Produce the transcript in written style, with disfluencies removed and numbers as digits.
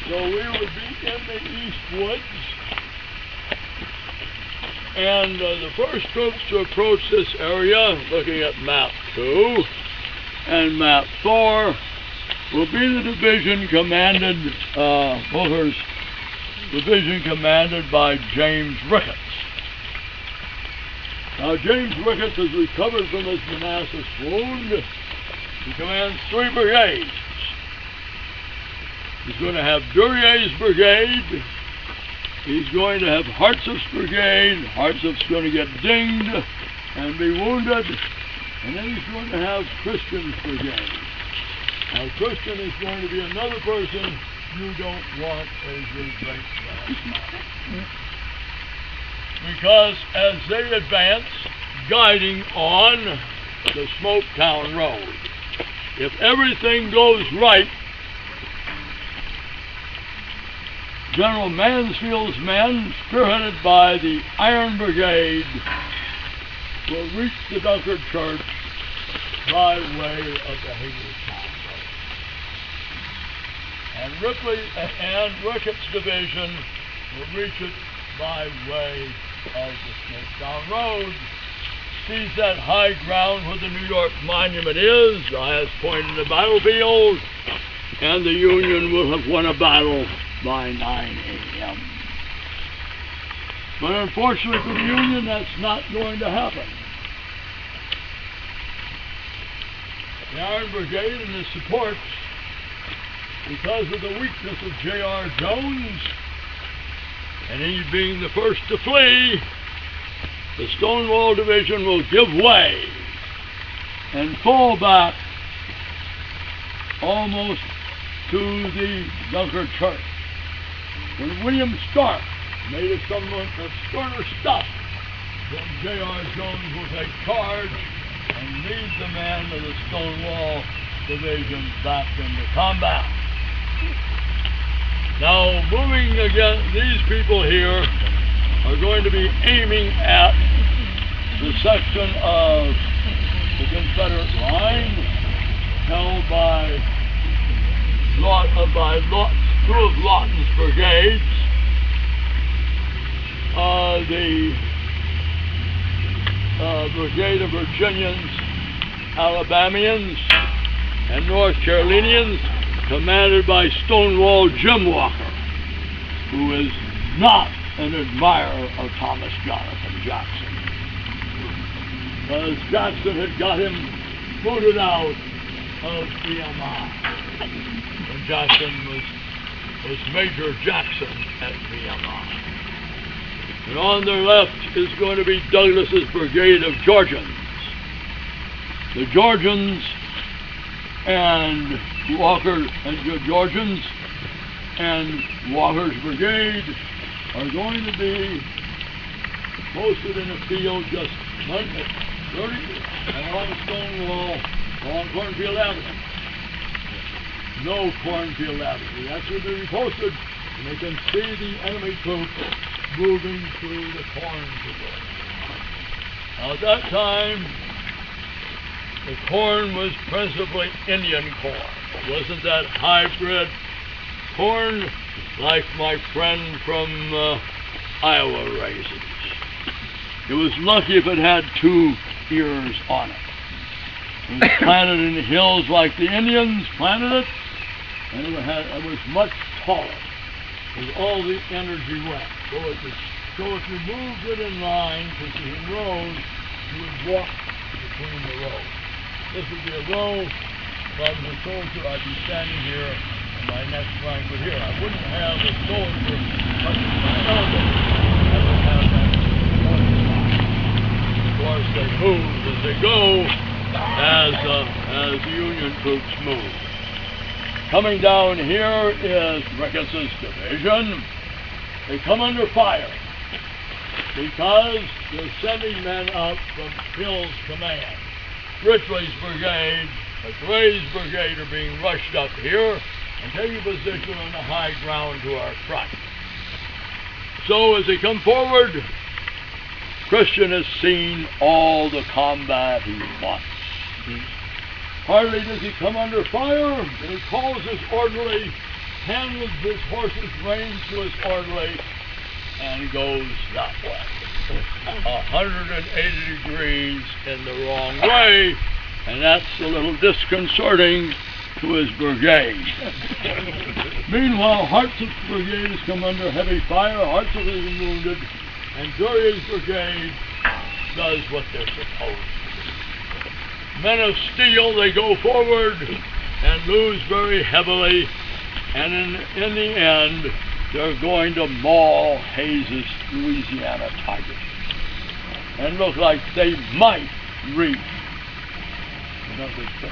So we would be in the East Woods, and the first troops to approach this area, looking at map 2 and map 4, will be the division commanded, Booker's division commanded by James Ricketts. Now James Ricketts has recovered from his Manassas wound. He commands 3 brigades. He's going to have Duryea's brigade. He's going to have Hartsup's brigade. Hartsup's going to get dinged and be wounded. And then he's going to have Christian's brigade. Now Christian is going to be another person you don't want as your great grandfather. Because as they advance, guiding on the Smoketown Road, if everything goes right, General Mansfield's men, spearheaded by the Iron Brigade, will reach the Dunkard Church by way of the Hagerstown Road. And Ripley and Ricketts' division will reach it by way of the Smoketown Road. Sees that high ground where the New York Monument is, the highest point in the battlefield, and the Union will have won a battle by 9 a.m. But unfortunately for the Union, that's not going to happen. The Iron Brigade and its supports, because of the weakness of J.R. Jones, and he being the first to flee, the Stonewall Division will give way and fall back almost to the Dunkard Church. When William Stark made a somewhat sterner stop, then J.R. Jones will take charge and lead the men of the Stonewall Division back into combat. Now, moving again, these people here are going to be aiming at the section of the Confederate line held by two of Lawton's brigades, the Brigade of Virginians, Alabamians, and North Carolinians, commanded by Stonewall Jim Walker, who is not an admirer of Thomas Jonathan Jackson, because Jackson had got him booted out of VMI when Jackson was Major Jackson at VMI. And on their left is going to be Douglas's brigade of Georgians. The Georgians and Walker and Georgians and Walker's brigade are going to be posted in a field just 30 along Stonewall, along Cornfield Avenue. No Cornfield Avenue. That's where they'll be posted, and they can see the enemy troops moving through the cornfield. Now at that time, the corn was principally Indian corn. It wasn't that hybrid corn like my friend from Iowa raises. It was lucky if it had 2 ears on it. It was planted in the hills like the Indians planted it, and it was much taller as all the energy went. So if you moved it in line, because you in rows, you would walk between the rows. This would be a row. If I was a soldier, I'd be standing here, and my next rank would here. I wouldn't have a soldier touching my elbow. I would have that one line. Of course, they move as they go, as the Union troops move. Coming down here is Ricketts' division. They come under fire because they're sending men up from Hill's command. Ridgely's brigade, Gray's brigade are being rushed up here and taking position on the high ground to our front. So as they come forward, Christian has seen all the combat he wants. Hardly does he come under fire, and he calls his orderly hands his horse's reins to his orderly and goes that way. 180 degrees in the wrong way, and that's a little disconcerting to his brigade. Meanwhile, Hartsuff's brigade has come under heavy fire. Hartsuff is wounded, and Duryea's brigade does what they're supposed to do. Men of steel, they go forward and lose very heavily, and in the end, they're going to maul Hayes's Louisiana Tigers and look like they might reach another victory.